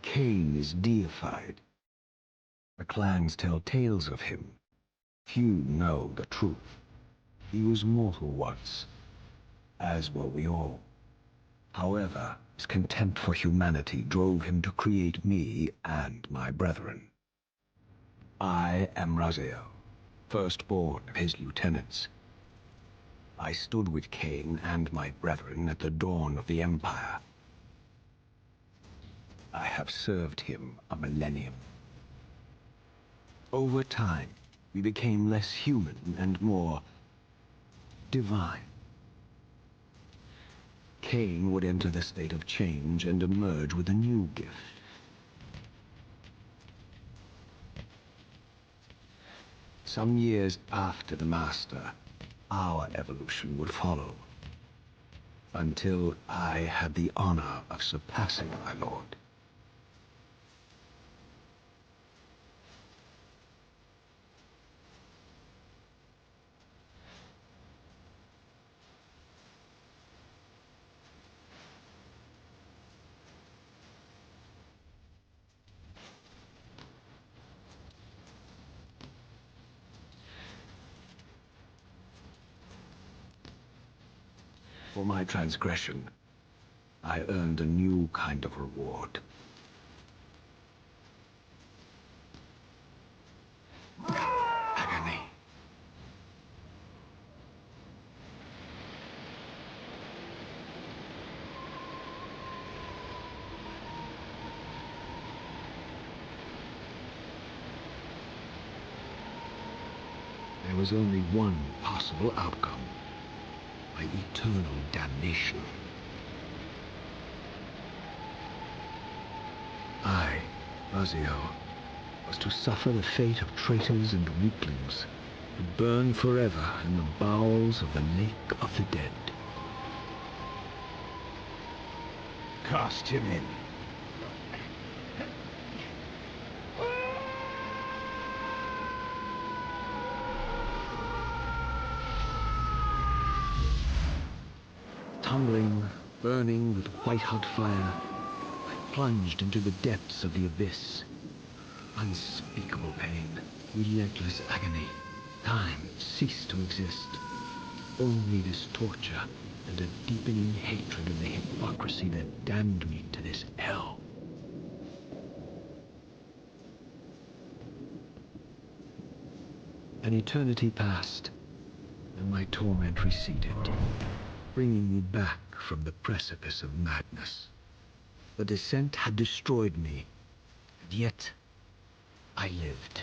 Kain is deified. The clans tell tales of him. Few know the truth. He was mortal once, as were we all. However, his contempt for humanity drove him to create me and my brethren. I am Raziel, firstborn of his lieutenants. I stood with Kain and my brethren at the dawn of the Empire. I have served him a millennium. Over time, we became less human and more divine. Kain would enter the state of change and emerge with a new gift. Some years after the Master, our evolution would follow. Until I had the honor of surpassing my lord. For my transgression, I earned a new kind of reward. Agony. There was only one possible outcome. My eternal damnation. I, Raziel, was to suffer the fate of traitors and weaklings, to burn forever in the bowels of the Lake of the Dead. Cast him in. Tumbling, burning with white-hot fire, I plunged into the depths of the abyss. Unspeakable pain, relentless agony. Time ceased to exist. Only this torture and a deepening hatred of the hypocrisy that damned me to this hell. An eternity passed, and my torment receded, bringing me back from the precipice of madness. The descent had destroyed me, and yet I lived.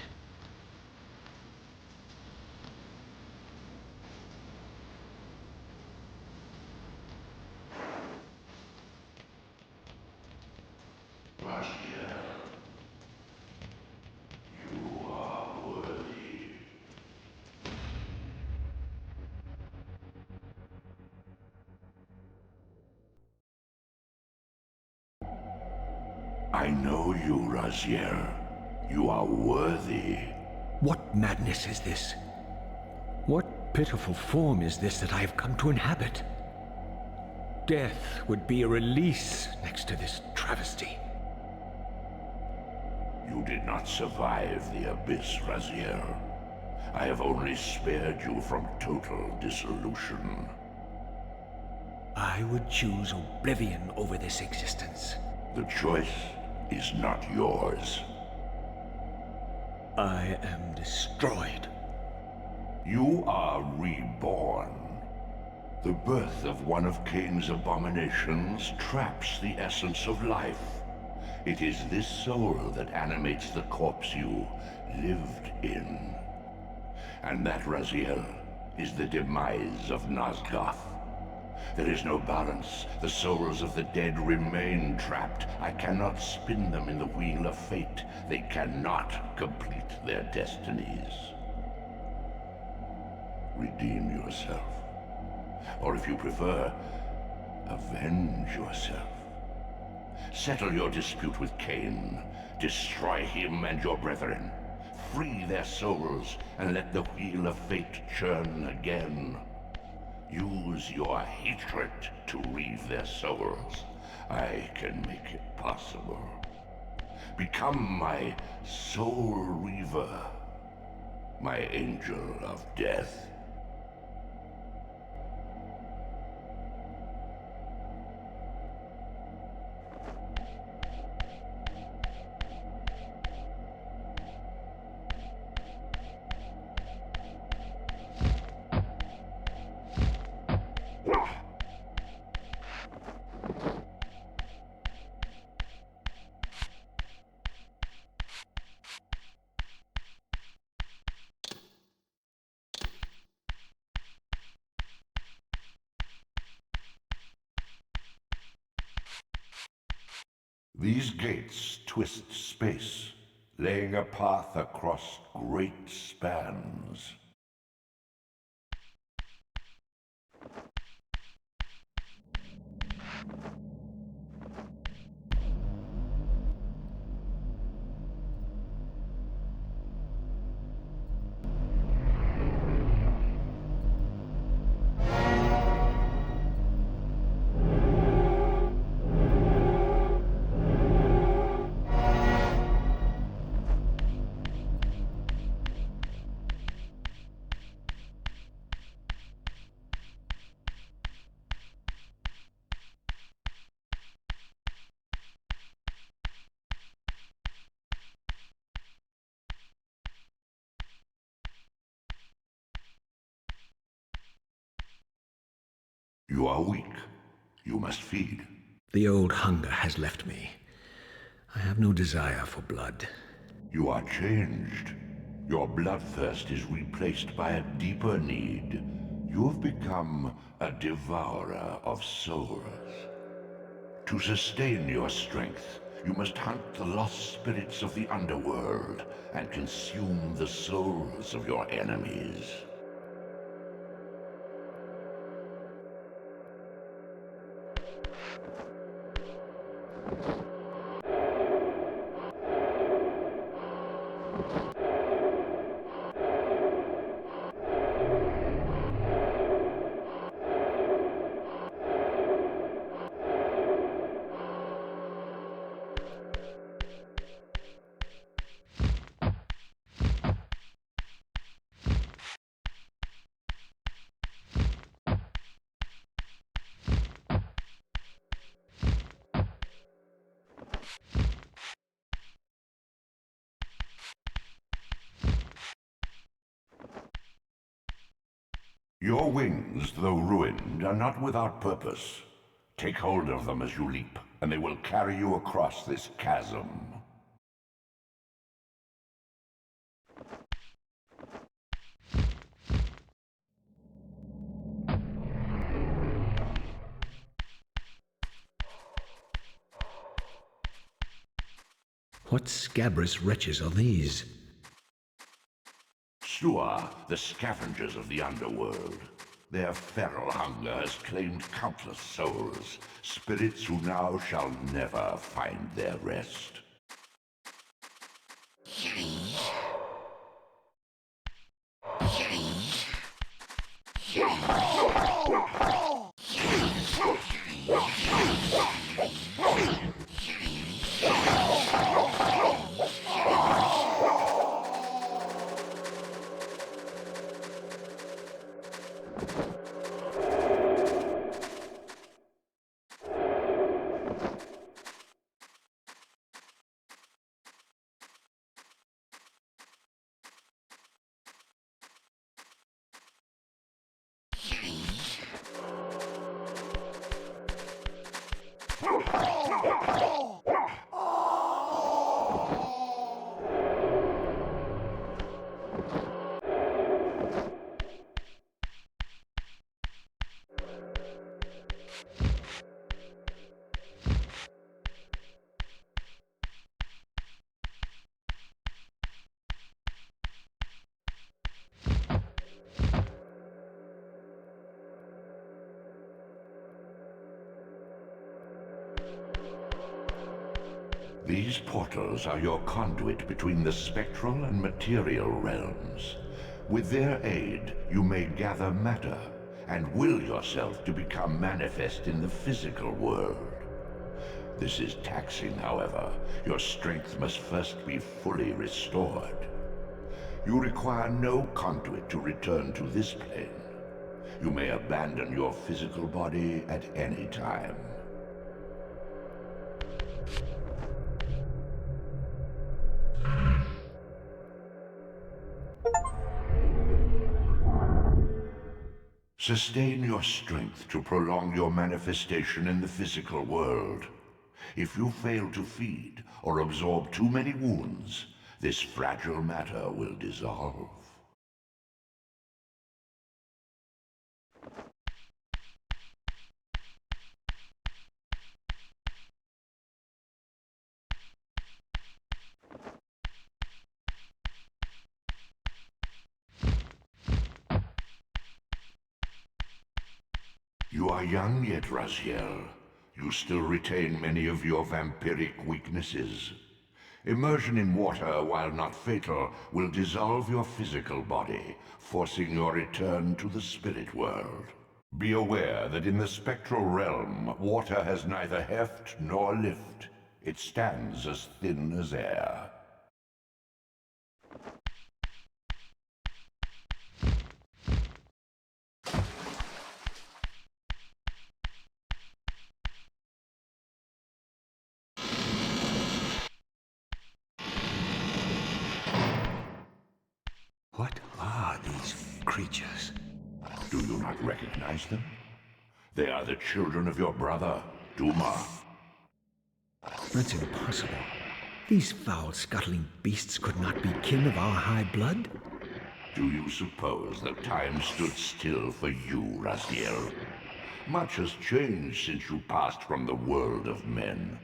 I know you, Raziel. You are worthy. What madness is this? What pitiful form is this that I have come to inhabit? Death would be a release next to this travesty. You did not survive the Abyss, Raziel. I have only spared you from total dissolution. I would choose oblivion over this existence. The choice is not yours. I am destroyed. You are reborn. The birth of one of Kain's abominations traps the essence of life. It is this soul that animates the corpse you lived in. And that, Raziel, is the demise of Nosgoth. There is no balance. The souls of the dead remain trapped. I cannot spin them in the wheel of fate. They cannot complete their destinies. Redeem yourself. Or if you prefer, avenge yourself. Settle your dispute with Kain. Destroy him and your brethren. Free their souls and let the wheel of fate churn again. Use your hatred to reave their souls. I can make it possible. Become my soul reaver, my angel of death. These gates twist space, laying a path across great spans. You are weak. You must feed. The old hunger has left me. I have no desire for blood. You are changed. Your bloodthirst is replaced by a deeper need. You have become a devourer of souls. To sustain your strength, you must hunt the lost spirits of the underworld and consume the souls of your enemies. Your wings, though ruined, are not without purpose. Take hold of them as you leap, and they will carry you across this chasm. What scabrous wretches are these? Sua, the scavengers of the underworld. Their feral hunger has claimed countless souls, spirits who now shall never find their rest. These portals are your conduit between the spectral and material realms. With their aid, you may gather matter and will yourself to become manifest in the physical world. This is taxing, however. Your strength must first be fully restored. You require no conduit to return to this plane. You may abandon your physical body at any time. Sustain your strength to prolong your manifestation in the physical world. If you fail to feed or absorb too many wounds, this fragile matter will dissolve. You are young yet, Raziel. You still retain many of your vampiric weaknesses. Immersion in water, while not fatal, will dissolve your physical body, forcing your return to the spirit world. Be aware that in the spectral realm, water has neither heft nor lift. It stands as thin as air. What are these creatures? Do you not recognize them? They are the children of your brother, Duma. That's impossible. These foul, scuttling beasts could not be kin of our high blood? Do you suppose that time stood still for you, Raziel? Much has changed since you passed from the world of men.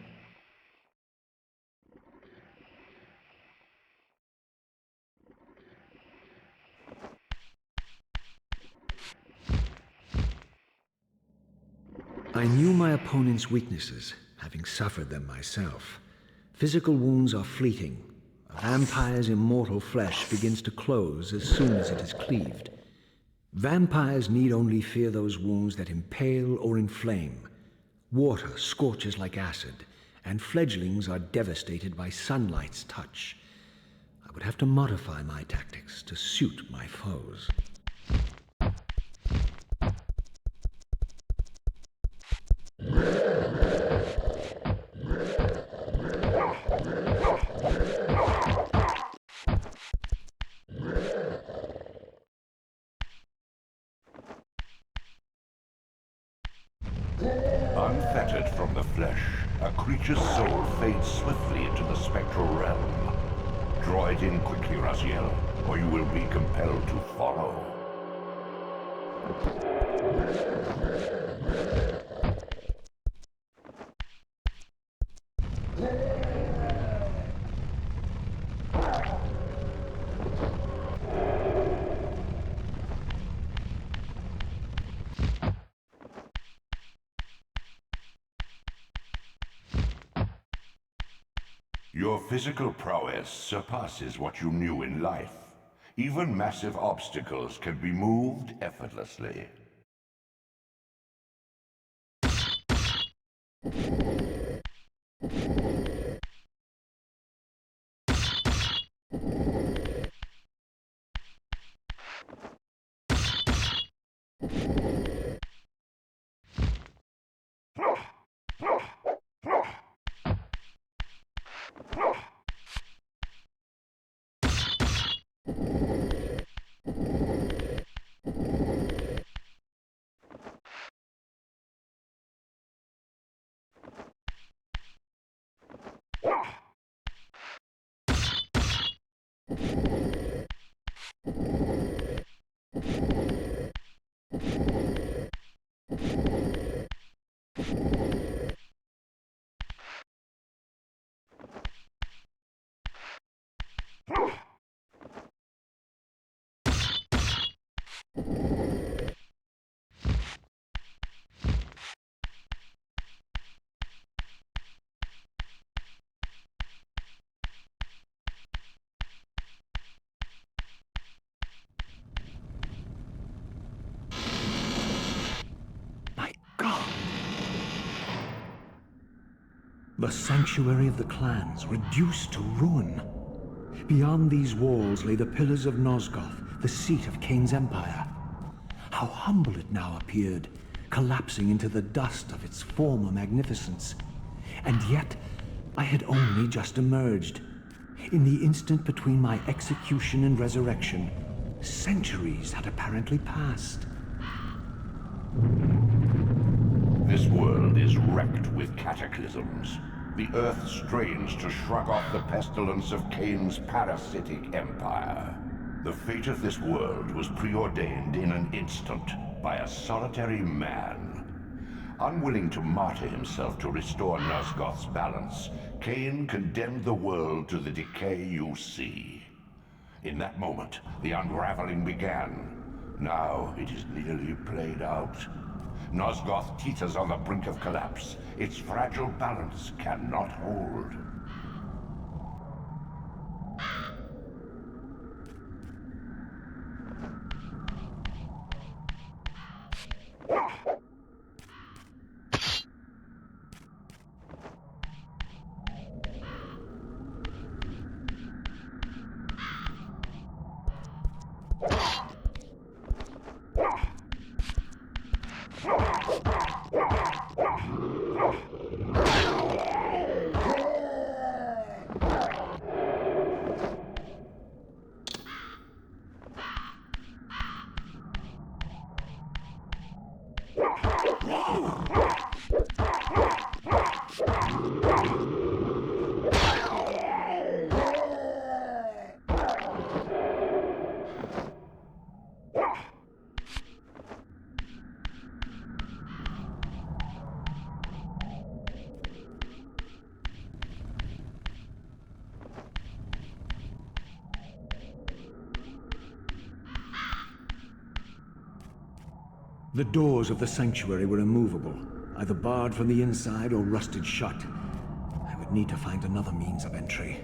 I knew my opponent's weaknesses, having suffered them myself. Physical wounds are fleeting. A vampire's immortal flesh begins to close as soon as it is cleaved. Vampires need only fear those wounds that impale or inflame. Water scorches like acid, and fledglings are devastated by sunlight's touch. I would have to modify my tactics to suit my foes. Unfettered from the flesh, a creature's soul fades swiftly into the spectral realm. Draw it in quickly, Raziel, or you will be compelled to follow. Your physical prowess surpasses what you knew in life. Even massive obstacles can be moved effortlessly. My God! The sanctuary of the clans reduced to ruin. Beyond these walls lay the pillars of Nosgoth, the seat of Kain's empire. How humble it now appeared, collapsing into the dust of its former magnificence. And yet, I had only just emerged. In the instant between my execution and resurrection, centuries had apparently passed. This world is wrecked with cataclysms. The earth strains to shrug off the pestilence of Kain's parasitic empire. The fate of this world was preordained in an instant by a solitary man. Unwilling to martyr himself to restore Nosgoth's balance, Kain condemned the world to the decay you see. In that moment, the unraveling began. Now it is nearly played out. Nosgoth teeters on the brink of collapse. Its fragile balance cannot hold. The doors of the sanctuary were immovable, either barred from the inside or rusted shut. I would need to find another means of entry.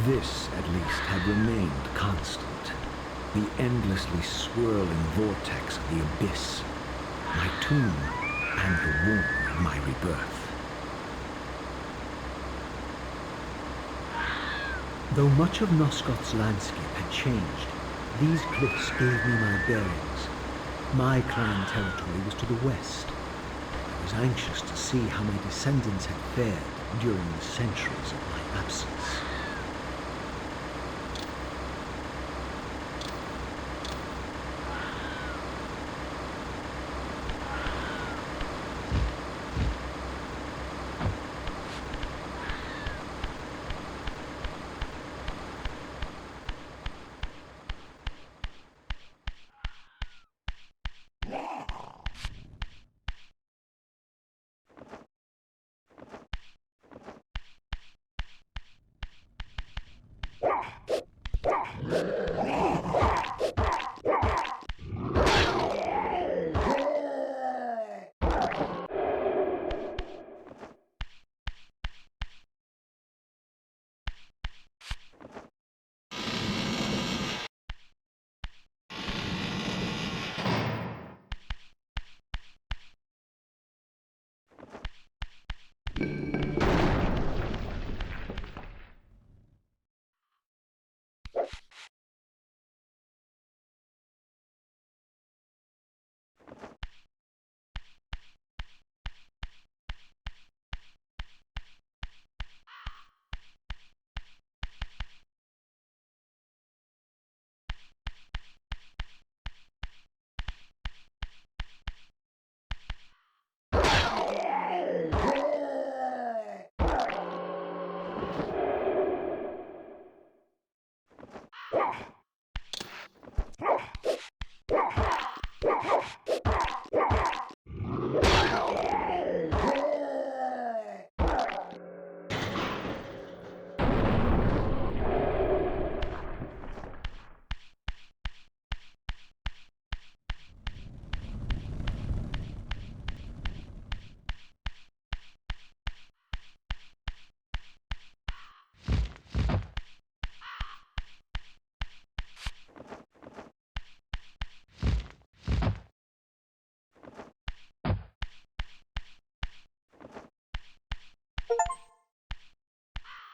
This, at least, had remained constant. The endlessly swirling vortex of the abyss. My tomb and the womb of my rebirth. Though much of Nosgoth's landscape had changed, these cliffs gave me my bearings. My clan territory was to the west. I was anxious to see how my descendants had fared during the centuries of my absence.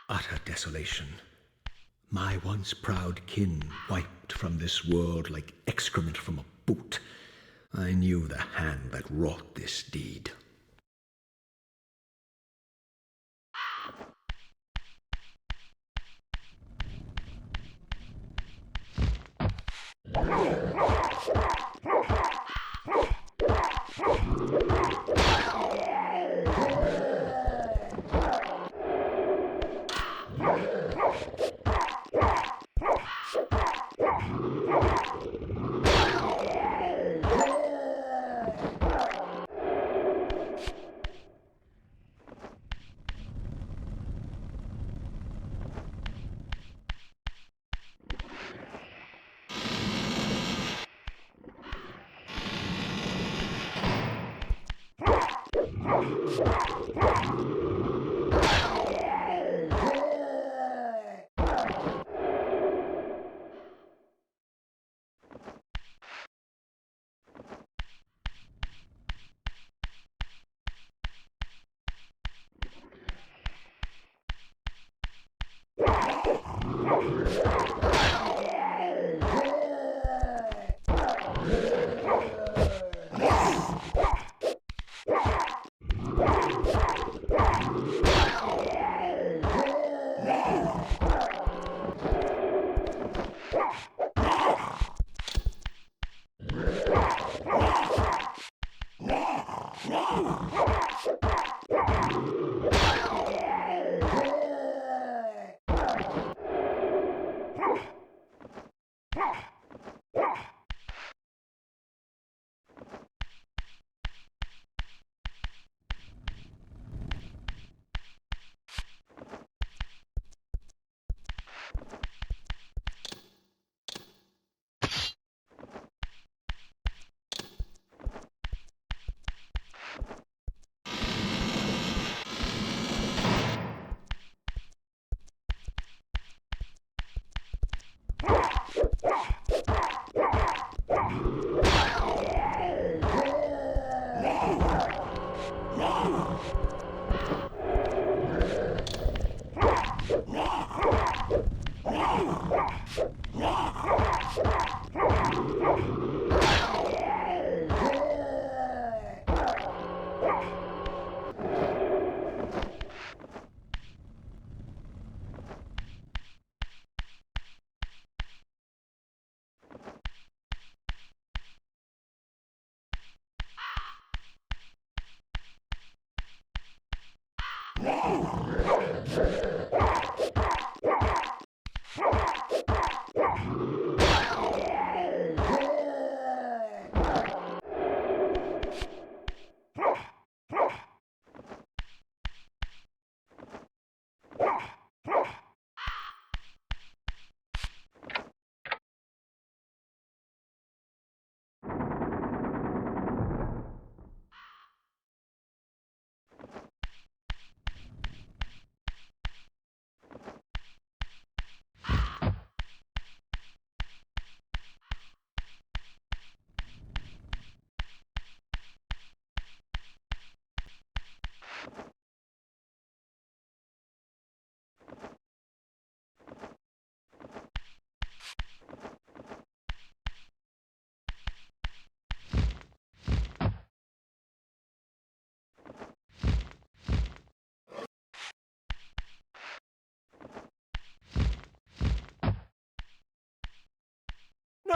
Utter desolation. My once proud kin wiped from this world like excrement from a boot. I knew the hand that wrought this deed.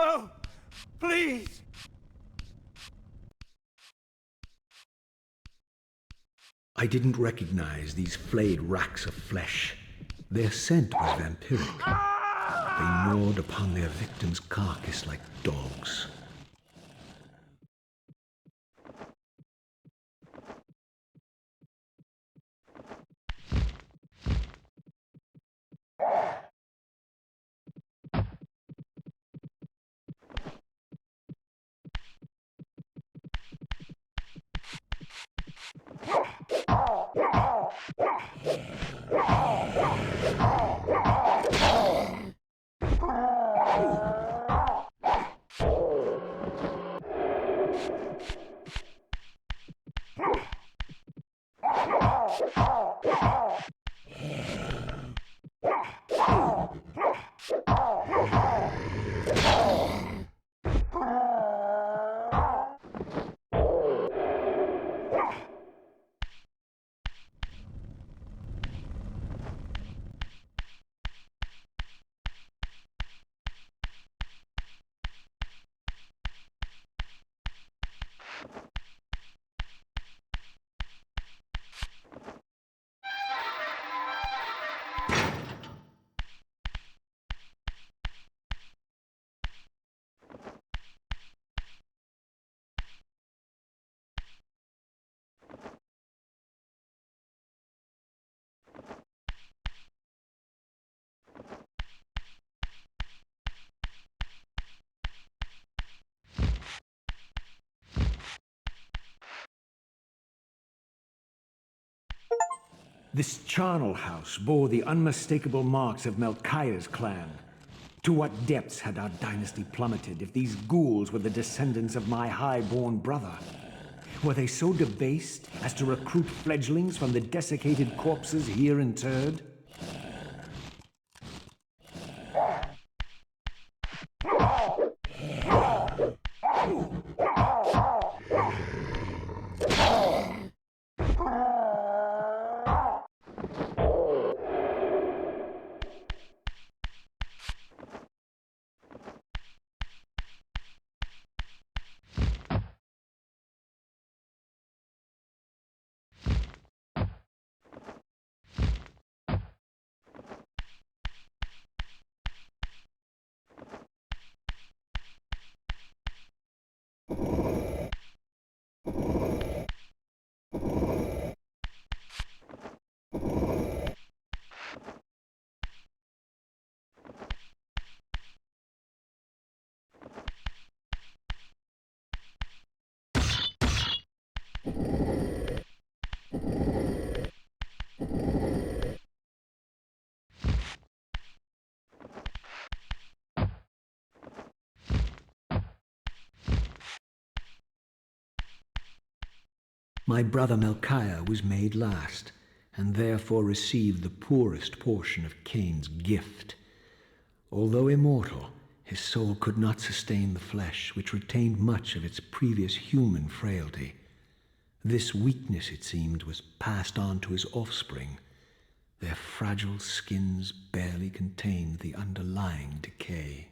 No! Please! I didn't recognize these flayed racks of flesh. Their scent was vampiric. They gnawed upon their victim's carcass like dogs. This charnel house bore the unmistakable marks of Melchiah's clan. To what depths had our dynasty plummeted if these ghouls were the descendants of my high-born brother? Were they so debased as to recruit fledglings from the desiccated corpses here interred? My brother Melchiah was made last, and therefore received the poorest portion of Kain's gift. Although immortal, his soul could not sustain the flesh, which retained much of its previous human frailty. This weakness, it seemed, was passed on to his offspring. Their fragile skins barely contained the underlying decay.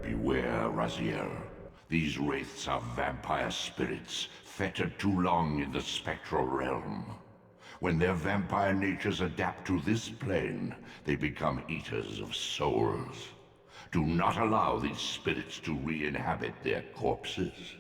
Beware, Raziel. These wraiths are vampire spirits, fettered too long in the spectral realm. When their vampire natures adapt to this plane, they become eaters of souls. Do not allow these spirits to re-inhabit their corpses.